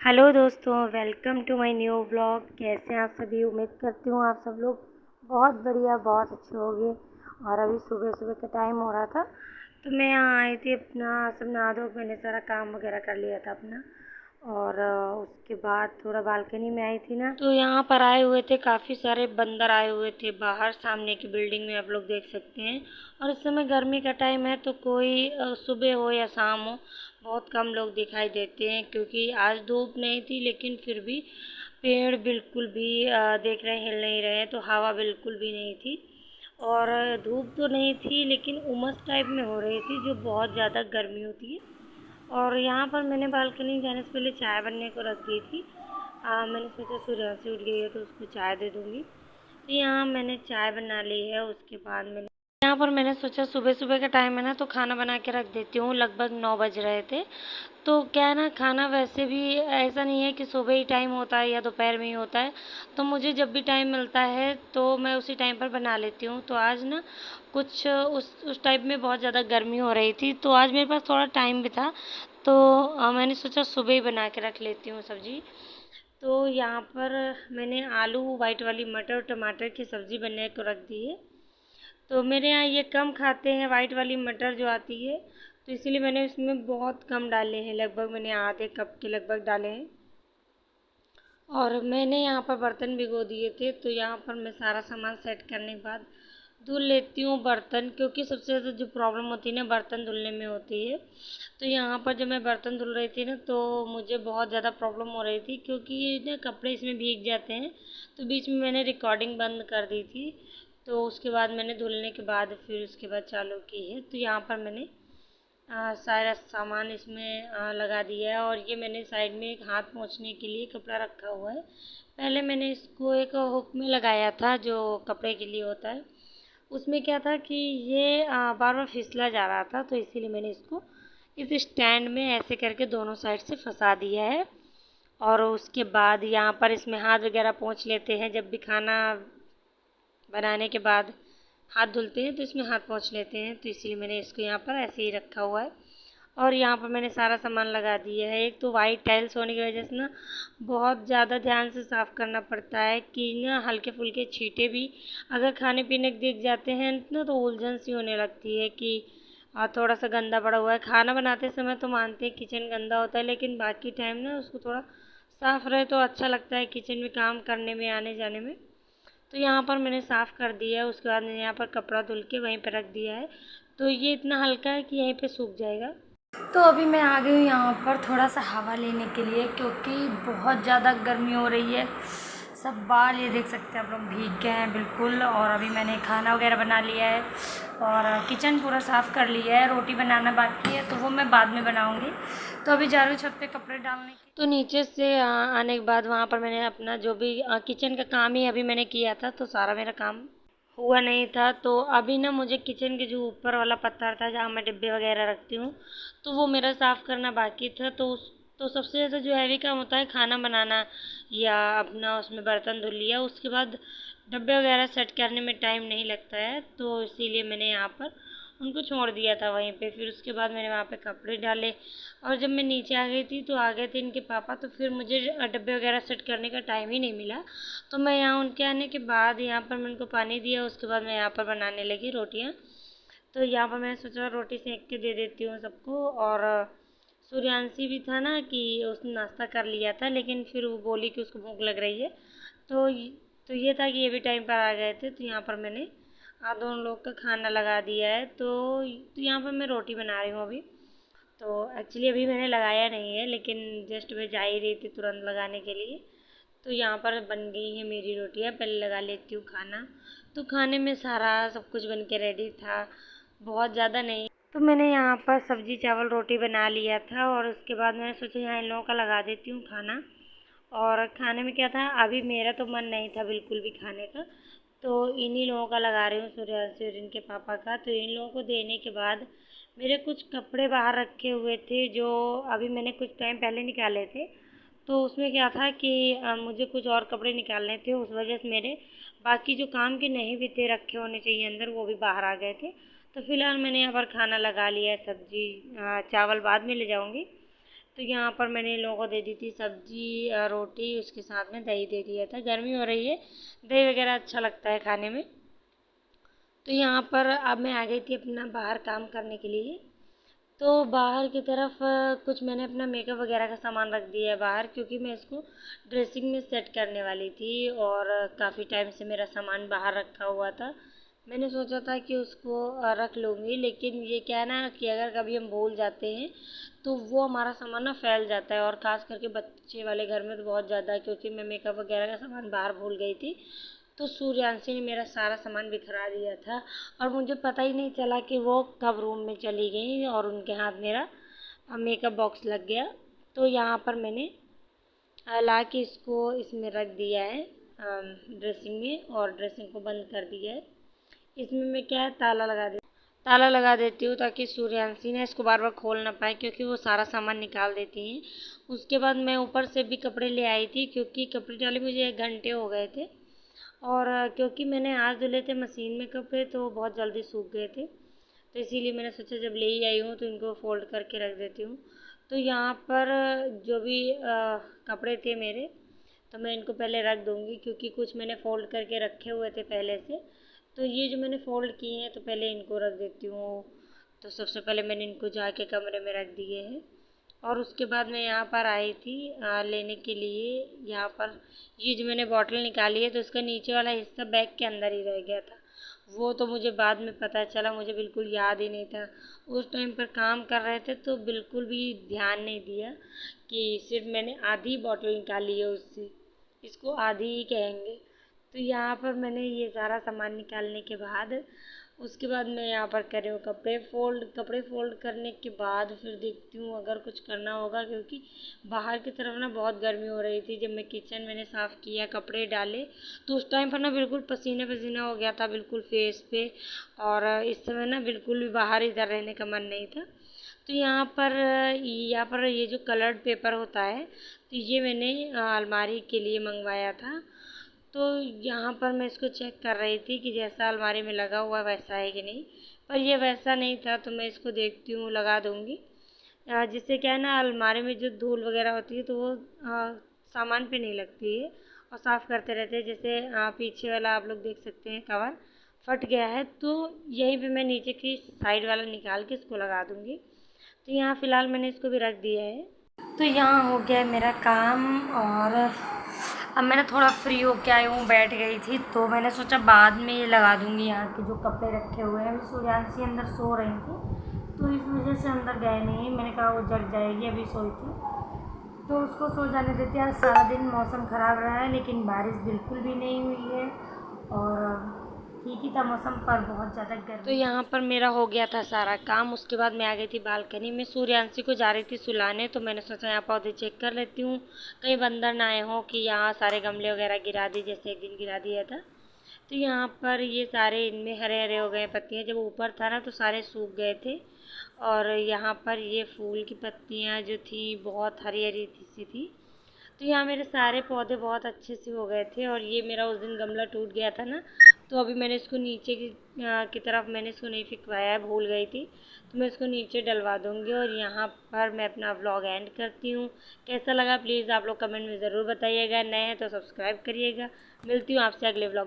Hello दोस्तों, welcome to my new vlog. कैसे हैं आप सभी? उम्मीद करती हूँ आप सब लोग बहुत बढ़िया, बहुत अच्छे होंगे। और अभी सुबह सुबह का टाइम हो रहा था तो मैं यहाँ आई थी। अपना सब नहा धो के मैंने सारा काम वगैरह कर लिया था अपना। और उसके बाद थोड़ा बालकनी में आई थी ना, तो यहाँ पर आए हुए थे काफ़ी सारे बंदर आए हुए थे बाहर, सामने की बिल्डिंग में आप लोग देख सकते हैं। और इस समय गर्मी का टाइम है तो कोई सुबह हो या शाम हो, बहुत कम लोग दिखाई देते हैं क्योंकि आज धूप नहीं थी, लेकिन फिर भी पेड़ बिल्कुल भी देख रहे हिल नहीं रहे, तो हवा बिल्कुल भी नहीं थी। और धूप तो नहीं थी लेकिन उमस टाइप में हो रही थी, जो बहुत ज़्यादा गर्मी होती है। और यहाँ पर मैंने बालकनी जाने से पहले चाय बनने को रख दी थी। मैंने सोचा सूर्यासी उठ गई है तो उसको चाय दे दूँगी। तो यहाँ मैंने चाय बना ली है। उसके बाद मैंने सोचा सुबह सुबह का टाइम है ना, तो खाना बना के रख देती हूँ। लगभग 9 बज रहे थे। तो क्या है ना, खाना वैसे भी ऐसा नहीं है कि सुबह ही टाइम होता है या दोपहर में ही होता है। तो मुझे जब भी टाइम मिलता है तो मैं उसी टाइम पर बना लेती हूँ। तो आज ना कुछ उस टाइप में बहुत ज़्यादा गर्मी हो रही थी, तो आज मेरे पास थोड़ा टाइम भी था। तो मैंने सोचा सुबह ही बना के रख लेती हूँ सब्ज़ी। तो यहाँ पर मैंने आलू, वाइट वाली मटर और टमाटर की सब्ज़ी बनने को रख दी है। तो मेरे यहाँ ये कम खाते हैं वाइट वाली मटर जो आती है, तो इसीलिए मैंने इसमें बहुत कम डाले हैं। लगभग मैंने आधे कप के लगभग डाले हैं। और मैंने यहाँ पर बर्तन भिगो दिए थे, तो यहाँ पर मैं सारा सामान सेट करने के बाद धुल लेती हूँ बर्तन, क्योंकि सबसे ज़्यादा जो प्रॉब्लम होती है ना बर्तन धुलने में होती है। तो यहाँ पर जब मैं बर्तन धुल रही थी ना, तो मुझे बहुत ज़्यादा प्रॉब्लम हो रही थी क्योंकि ये ना कपड़े इसमें भीग जाते हैं। तो बीच में मैंने रिकॉर्डिंग बंद कर दी थी। तो उसके बाद मैंने धुलने के बाद फिर उसके बाद चालू की है। तो यहाँ पर मैंने सारा सामान इसमें लगा दिया है। और ये मैंने साइड में एक हाथ पोंछने के लिए कपड़ा रखा हुआ है। पहले मैंने इसको एक हुक में लगाया था जो कपड़े के लिए होता है। उसमें क्या था कि ये बार बार फिसला जा रहा था, तो इसीलिए मैंने इसको इस स्टैंड में ऐसे करके दोनों साइड से फंसा दिया है। और उसके बाद यहाँ पर इसमें हाथ वगैरह पोंछ लेते हैं, जब भी खाना बनाने के बाद हाथ धुलते हैं तो इसमें हाथ पोंछ लेते हैं, तो इसीलिए मैंने इसको यहाँ पर ऐसे ही रखा हुआ है। और यहाँ पर मैंने सारा सामान लगा दिया है। एक तो वाइट टाइल्स होने की वजह से ना बहुत ज़्यादा ध्यान से साफ़ करना पड़ता है कि ना हल्के फुल्के छींटे भी अगर खाने पीने के दिख जाते हैं ना, तो उलझन सी होने लगती है कि थोड़ा सा गंदा पड़ा हुआ है। खाना बनाते समय तो मानते हैं किचन गंदा होता है, लेकिन बाकी टाइम ना उसको थोड़ा साफ़ रहे तो अच्छा लगता है किचन में काम करने में, आने जाने में। तो यहाँ पर मैंने साफ़ कर दिया है। उसके बाद मैंने यहाँ पर कपड़ा धुल के वहीं पर रख दिया है। तो ये इतना हल्का है कि यहीं पे सूख जाएगा। तो अभी मैं आ गई हूँ यहाँ पर थोड़ा सा हवा लेने के लिए, क्योंकि बहुत ज़्यादा गर्मी हो रही है। सब बाल ये देख सकते हैं आप लोग भीग गए हैं बिल्कुल। और अभी मैंने खाना वगैरह बना लिया है और किचन पूरा साफ़ कर लिया है। रोटी बनाना बाकी है तो वो मैं बाद में बनाऊँगी। तो अभी जा रही हूँ छत पे कपड़े डालने के। तो नीचे से आने के बाद वहाँ पर मैंने अपना जो भी किचन का काम ही अभी मैंने किया था, तो सारा मेरा काम हुआ नहीं था। तो अभी ना मुझे किचन के जो ऊपर वाला पत्थर था जहाँ मैं डिब्बे वगैरह रखती हूँ, तो वो मेरा साफ़ करना बाकी था। तो सबसे ज़्यादा जो हैवी काम होता है खाना बनाना या अपना उसमें बर्तन धुल लिया, उसके बाद डब्बे वगैरह सेट करने में टाइम नहीं लगता है, तो इसीलिए मैंने यहाँ पर उनको छोड़ दिया था वहीं पे। फिर उसके बाद मैंने वहाँ पे कपड़े डाले। और जब मैं नीचे आ गई थी तो आ गए थे इनके पापा, तो फिर मुझे डब्बे वगैरह सेट करने का टाइम ही नहीं मिला। तो मैं यहाँ उनके आने के बाद यहाँ पर मैं उनको पानी दिया। उसके बाद मैं यहाँ पर बनाने लगी रोटियाँ। तो यहाँ पर मैंने सोचा रोटी सेक के दे देती हूँ सबको। और सूर्यांशी भी था ना कि उसने नाश्ता कर लिया था, लेकिन फिर वो बोली कि उसको भूख लग रही है। तो ये था कि ये भी टाइम पर आ गए थे, तो यहाँ पर मैंने दोनों लोग का खाना लगा दिया है। तो यहाँ पर मैं रोटी बना रही हूँ अभी। तो एक्चुअली अभी मैंने लगाया नहीं है, लेकिन जस्ट मैं जा ही रही थी तुरंत लगाने के लिए। तो यहाँ पर बन गई है मेरी रोटियाँ। पहले लगा लेती हूँ खाना। तो खाने में सारा सब कुछ बन के रेडी था, बहुत ज़्यादा नहीं। तो मैंने यहाँ पर सब्ज़ी चावल रोटी बना लिया था। और उसके बाद मैंने सोचा यहाँ इन लोगों का लगा देती हूँ खाना। और खाने में क्या था, अभी मेरा तो मन नहीं था बिल्कुल भी खाने का, तो इन्हीं लोगों का लगा रही हूँ, सूर्यांशी और इनके पापा का। तो इन लोगों को देने के बाद मेरे कुछ कपड़े बाहर रखे हुए थे जो अभी मैंने कुछ टाइम पहले निकाले थे। तो उसमें क्या था कि मुझे कुछ और कपड़े निकालने थे, उस वजह से मेरे बाकी जो काम के नहीं भी थे रखे होने चाहिए अंदर, वो भी बाहर आ गए थे। तो फिलहाल मैंने यहाँ पर खाना लगा लिया है। सब्जी चावल बाद में ले जाऊँगी। तो यहाँ पर मैंने इन लोगों को दे दी थी सब्जी, रोटी, उसके साथ में दही दे दिया था। गर्मी हो रही है, दही वगैरह अच्छा लगता है खाने में। तो यहाँ पर अब मैं आ गई थी अपना बाहर काम करने के लिए। तो बाहर की तरफ कुछ मैंने अपना मेकअप वगैरह का सामान रख दिया है बाहर, क्योंकि मैं इसको ड्रेसिंग में सेट करने वाली थी और काफ़ी टाइम से मेरा सामान बाहर रखा हुआ था। मैंने सोचा था कि उसको रख लूँगी, लेकिन ये क्या है ना कि अगर कभी हम भूल जाते हैं तो वो हमारा सामान ना फैल जाता है, और ख़ास करके बच्चे वाले घर में तो बहुत ज़्यादा, क्योंकि मैं मेकअप वगैरह का सामान बाहर भूल गई थी। तो सूर्यांशी ने मेरा सारा सामान बिखरा दिया था और मुझे पता ही नहीं चला कि वो कब रूम में चली गई और उनके हाथ मेरा मेकअप बॉक्स लग गया। तो यहाँ पर मैंने ला के इसको इसमें रख दिया है ड्रेसिंग में, और ड्रेसिंग को बंद कर दिया है। इसमें मैं क्या है ताला लगा देती हूँ, ताकि सूर्यांशी ना इसको बार बार खोल ना पाए, क्योंकि वो सारा सामान निकाल देती हैं। उसके बाद मैं ऊपर से भी कपड़े ले आई थी, क्योंकि कपड़े डाले मुझे 1 घंटे हो गए थे, और क्योंकि मैंने आज धुले थे मशीन में कपड़े, तो बहुत जल्दी सूख गए थे। तो इसीलिए मैंने सोचा जब ले ही आई हूँ तो इनको फ़ोल्ड करके रख देती हूँ। तो यहाँ पर जो भी कपड़े थे मेरे, तो मैं इनको पहले रख दूँगी, क्योंकि कुछ मैंने फ़ोल्ड करके रखे हुए थे पहले से। तो ये जो मैंने फ़ोल्ड किए हैं तो पहले इनको रख देती हूँ। तो सबसे पहले मैंने इनको जाके कमरे में रख दिए हैं, और उसके बाद मैं यहाँ पर आई थी लेने के लिए। यहाँ पर ये जो मैंने बॉटल निकाली है, तो उसका नीचे वाला हिस्सा बैग के अंदर ही रह गया था। वो तो मुझे बाद में पता चला, मुझे बिल्कुल याद ही नहीं था। उस टाइम पर काम कर रहे थे तो बिल्कुल भी ध्यान नहीं दिया कि सिर्फ मैंने आधी बॉटल निकाली है उससे, इसको आधी ही कहेंगे। तो यहाँ पर मैंने ये सारा सामान निकालने के बाद, उसके बाद मैं यहाँ पर कर रही हूँ कपड़े फ़ोल्ड करने के बाद फिर देखती हूँ अगर कुछ करना होगा, क्योंकि बाहर की तरफ ना बहुत गर्मी हो रही थी। जब मैं किचन मैंने साफ़ किया, कपड़े डाले, तो उस टाइम पर ना बिल्कुल पसीना पसीना हो गया था बिल्कुल फेस पे, और इस समय ना बिल्कुल भी बाहर इधर रहने का मन नहीं था। तो यहाँ पर ये जो कलर्ड पेपर होता है, तो ये मैंने अलमारी के लिए मंगवाया था। तो यहाँ पर मैं इसको चेक कर रही थी कि जैसा अलमारी में लगा हुआ वैसा है कि नहीं, पर ये वैसा नहीं था। तो मैं इसको देखती हूँ, लगा दूँगी। जिससे क्या है ना, अलमारी में जो धूल वगैरह होती है तो वो सामान पे नहीं लगती है, और साफ़ करते रहते हैं। जैसे पीछे वाला आप लोग देख सकते हैं कवर फट गया है, तो यहीं पे मैं नीचे की साइड वाला निकाल के इसको लगा दूँगी। तो यहाँ फ़िलहाल मैंने इसको भी रख दिया है। तो यहाँ हो गया है मेरा काम, और अब मैंने थोड़ा फ्री होके आई हूँ, बैठ गई थी, तो मैंने सोचा बाद में ये लगा दूँगी। यहाँ के जो कपड़े रखे हुए हैं, अभी सूर्यांशी अंदर सो रही थी, तो इस वजह से अंदर गए नहीं। मैंने कहा वो जग जाएगी, अभी सोई थी तो उसको सो जाने देते हैं। आज सारा दिन मौसम ख़राब रहा है, लेकिन बारिश बिल्कुल भी नहीं हुई है, और ठीक ही था मौसम, पर बहुत ज़्यादा गर्मी। तो यहाँ पर मेरा हो गया था सारा काम। उसके बाद मैं आ गई थी बालकनी में, सूर्यांशी को जा रही थी सुलाने, तो मैंने सोचा यहाँ पौधे चेक कर लेती हूँ, कहीं बंदर ना आए हों कि यहाँ सारे गमले वगैरह गिरा दी, जैसे एक दिन गिरा दिया था। तो यहाँ पर ये सारे इनमें हरे हरे हो गए पत्तियाँ, जब ऊपर था ना तो सारे सूख गए थे, और यहाँ पर ये फूल की पत्तियाँ जो थी बहुत हरी हरी सी थी। तो यहाँ मेरे सारे पौधे बहुत अच्छे से हो गए थे, और ये मेरा उस दिन गमला टूट गया था ना, तो अभी मैंने इसको नीचे की तरफ मैंने इसको नहीं फिकवाया है, भूल गई थी, तो मैं इसको नीचे डलवा दूँगी। और यहाँ पर मैं अपना व्लॉग एंड करती हूँ। कैसा लगा प्लीज़ आप लोग कमेंट में ज़रूर बताइएगा, नए हैं तो सब्सक्राइब करिएगा। मिलती हूँ आपसे अगले व्लॉग।